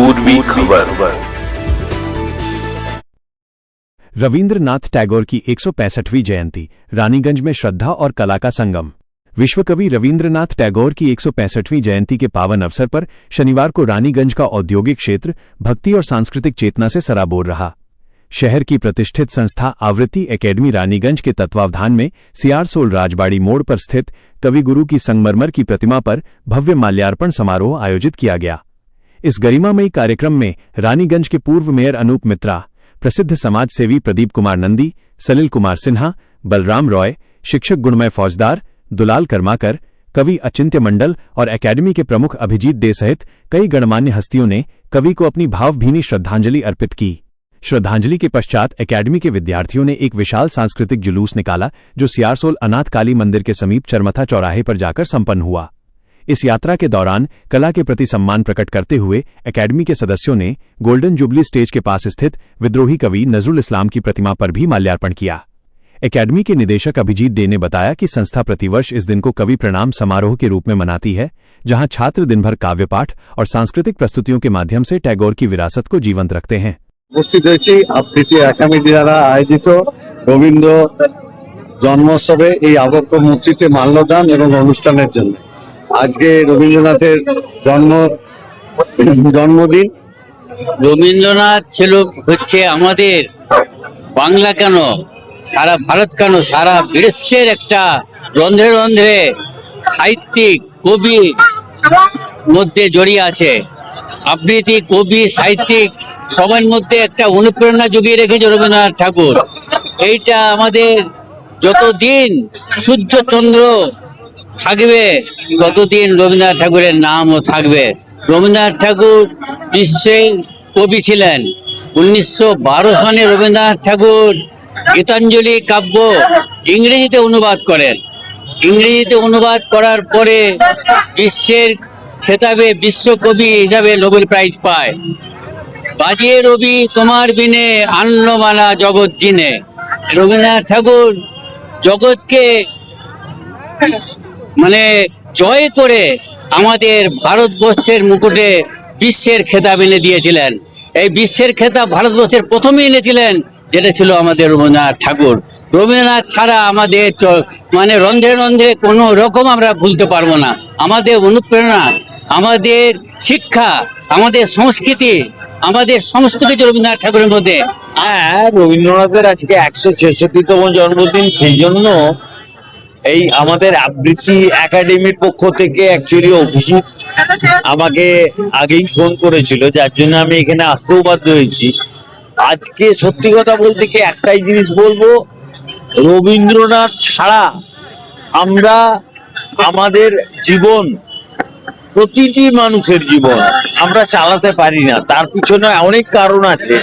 पूर्वी खबर। रविंद्रनाथ टैगोर की 165वीं जयंती, रानीगंज में श्रद्धा और कला का संगम। विश्वकवि रविंद्रनाथ टैगोर की 165वीं जयंती के पावन अवसर पर शनिवार को रानीगंज का औद्योगिक क्षेत्र भक्ति और सांस्कृतिक चेतना से सराबोर रहा। शहर की प्रतिष्ठित संस्था आवृत्ति एकेडमी रानीगंज के तत्वावधान में सियारसोल राजबाड़ी मोड़ पर स्थित कविगुरु की संगमरमर की प्रतिमा पर भव्य माल्यार्पण समारोह आयोजित किया गया। इस गरिमामयी कार्यक्रम में रानीगंज के पूर्व मेयर अनूप मित्रा, प्रसिद्ध समाजसेवी प्रदीप कुमार नंदी, सलिल कुमार सिन्हा, बलराम रॉय, शिक्षक गुणमय फौजदार, दुलाल कर्माकर, कवि अचिंत्य मंडल और एकेडमी के प्रमुख अभिजीत दे सहित कई गणमान्य हस्तियों ने कवि को अपनी भावभीनी श्रद्धांजलि अर्पित की। श्रद्धांजलि के पश्चात एकेडमी के विद्यार्थियों ने एक विशाल सांस्कृतिक जुलूस निकाला, जो सियारसोल अनाथ काली मंदिर के समीप चरमथा चौराहे पर जाकर संपन्न हुआ। इस यात्रा के दौरान कला के प्रति सम्मान प्रकट करते हुए एकेडमी के सदस्यों ने गोल्डन जुबली स्टेज के पास स्थित विद्रोही कवि नजरुल इस्लाम की प्रतिमा पर भी माल्यार्पण किया। एकेडमी के निदेशक अभिजीत डे ने बताया कि संस्था प्रतिवर्ष इस दिन को कवि प्रणाम समारोह के रूप में मनाती है, जहां छात्र दिनभर काव्यपाठ और सांस्कृतिक प्रस्तुतियों के माध्यम से टैगोर की विरासत को जीवंत रखते हैं। উপস্থিত হয়েছি আবৃত্তি একাডেমি দ্বারা আয়োজিত রবীন্দ্র জন্মোৎসবে এই আবক্ষ মূর্তিতে মাল্যদান এবং অনুষ্ঠানের জন্য। আজকে রবীন্দ্রনাথের জন্মদিন। রবীন্দ্রনাথ ছিল হচ্ছে আমাদের বাংলা কেন, সারা ভারত কেন, সারা বিশ্বের একটা রন্ধ্রে রন্ধ্রে সাহিত্যিক কবি মধ্যে জড়িয়ে আছে। আবৃত্তি, কবি, সাহিত্যিক সবার মধ্যে একটা অনুপ্রেরণা জুগিয়ে রেখেছে রবীন্দ্রনাথ ঠাকুর। এইটা আমাদের যতদিন সূর্য চন্দ্র থাকবে ততদিন রবীন্দ্রনাথ ঠাকুরের নামও থাকবে। রবীন্দ্রনাথ ঠাকুর বিশ্বের কবি ছিলেন। 1912 সনে রবীন্দ্রনাথ ঠাকুর গীতাঞ্জলি কাব্য ইংরেজিতে অনুবাদ করেন। ইংরেজিতে অনুবাদ করার পরে বিশ্বের খেতাবে বিশ্বকবি হিসাবে নোবেল প্রাইজ পায়। বাজিয়ে রবি তোমার বিনে আনলো মালা জগৎ জিনে। রবীন্দ্রনাথ ঠাকুর জগৎকে জয় করে আমাদের ভারতবর্ষের মুকুটে বিশ্বের খেতাব এনে দিয়েছিলেন। এই বিশ্বের খেতাব ভারতবর্ষের প্রথমেই এনেছিলেন, যেটা ছিল আমাদের রবীন্দ্রনাথ ঠাকুর। রবীন্দ্রনাথ ছাড়া আমাদের রন্ধ্রে রন্ধ্রে কোনো রকম আমরা ভুলতে পারবো না। আমাদের অনুপ্রেরণা, আমাদের শিক্ষা, আমাদের সংস্কৃতি, আমাদের সমস্ত কিছু রবীন্দ্রনাথ ঠাকুরের মধ্যে। হ্যাঁ, রবীন্দ্রনাথের আজকে 166তম জন্মদিন, সেই জন্য এই আমাদের আবৃত্তি একাডেমির পক্ষ থেকে অ্যাকচুয়ালি অভিজিৎ আমাকে আগেই ফোন করেছিল, যার জন্য আমি এখানে আসতেও বাধ্য হয়েছি। আজকে সত্যি কথা বলতে কি একটাই জিনিস বলবো, রবীন্দ্রনাথ ছাড়া আমরা আমাদের জীবন, প্রতিটি মানুষের জীবন আমরা চালাতে পারি না। তার পিছনে অনেক কারণ আছে।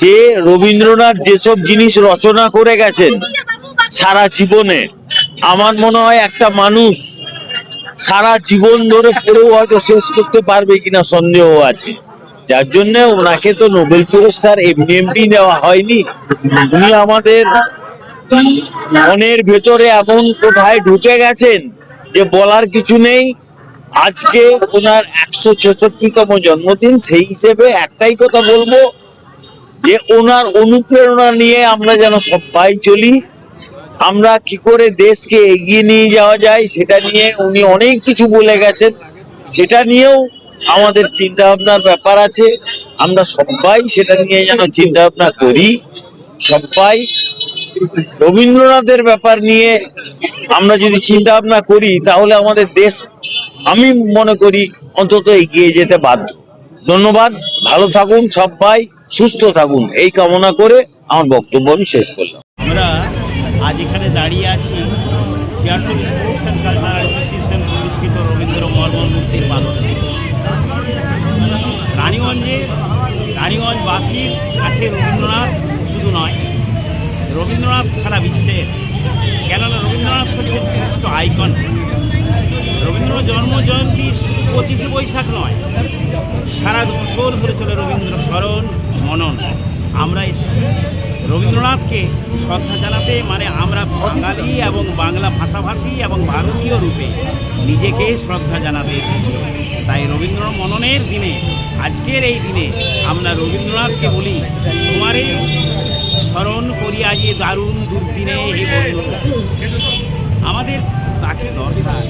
যে রবীন্দ্রনাথ যেসব জিনিস রচনা করে গেছেন সারা জীবনে, আমার মনে হয় একটা মানুষ সারা জীবন ধরে পড়েও হয়তো শেষ করতে পারবে কিনা সন্দেহ আছে। যার জন্য ওনাকে তো নোবেল পুরস্কার এমনি এমনি নেওয়া হয়নি। উনি আমাদের মনের ভেতরে এমন কোথায় ঢুকে গেছেন যে বলার কিছু নেই। আজকে ওনার 166তম জন্মদিন, সেই হিসেবে একটাই কথা বলবো যে ওনার অনুপ্রেরণা নিয়ে আমরা যেন সবাই চলি। আমরা কি করে দেশকে এগিয়ে নিয়ে যাওয়া যায় সেটা নিয়ে উনি অনেক কিছু বলে গেছেন, সেটা নিয়েও আমাদের চিন্তা ভাবনার ব্যাপার আছে। আমরা সবাই সেটা নিয়ে যেন চিন্তা ভাবনা করি। সবাই রবীন্দ্রনাথের ব্যাপার নিয়ে আমরা যদি চিন্তা ভাবনা করি তাহলে আমাদের দেশ, আমি মনে করি, অন্তত এগিয়ে যেতে বাধ্য। ধন্যবাদ, ভালো থাকুন সবাই, সুস্থ থাকুন, এই কামনা করে আমার বক্তব্য আমি শেষ করলাম। আমরা আজ এখানে দাঁড়িয়ে আছি Searsole sports and cultural association প্রতিষ্ঠিত রবীন্দ্র মূর্তির পাদদেশে। রানীগঞ্জবাসীর কাছে রবীন্দ্রনাথ শুধু নয়, রবীন্দ্রনাথ সারা বিশ্বের, কেননা রবীন্দ্রনাথ হচ্ছেন শ্রেষ্ঠ আইকন। রবীন্দ্র জন্মজয়ন্তী শুধু 25শে বৈশাখ নয়, সারা বছর ধরে চলে রবীন্দ্র স্মরণ মনন। আমরা এসেছি রবীন্দ্রনাথকে শ্রদ্ধা জানাতে মানে আমরা বাঙালি এবং বাংলা ভাষাভাষী এবং ভারতীয় রূপে নিজেকে শ্রদ্ধা জানাতে এসেছি। তাই রবীন্দ্র মননের দিনে, আজকের এই দিনে আমরা রবীন্দ্রনাথকে বলি, তোমারে স্মরণ করি আজ এ দারুণ দুর্দিনে হে বন্ধু। আমাদের তাকে দরকার,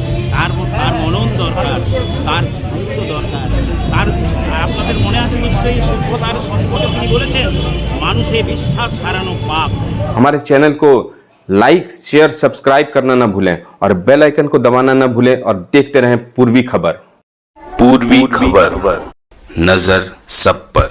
তার মনন দরকার, তার সত্য দরকার, তার আপনাদের মনে আছে নিশ্চয়ই সভ্যতার সম্পদ তিনি বলেছেন, মানুষে বিশ্বাস হারানো পাপ। हमारे चैनल को लाइक शेयर सब्सक्राइब करना ना भूलें और बेल आइकन को दबाना ना भूलें और देखते रहें पूर्वी खबर। पूर्वी खबर, नजर सब पर।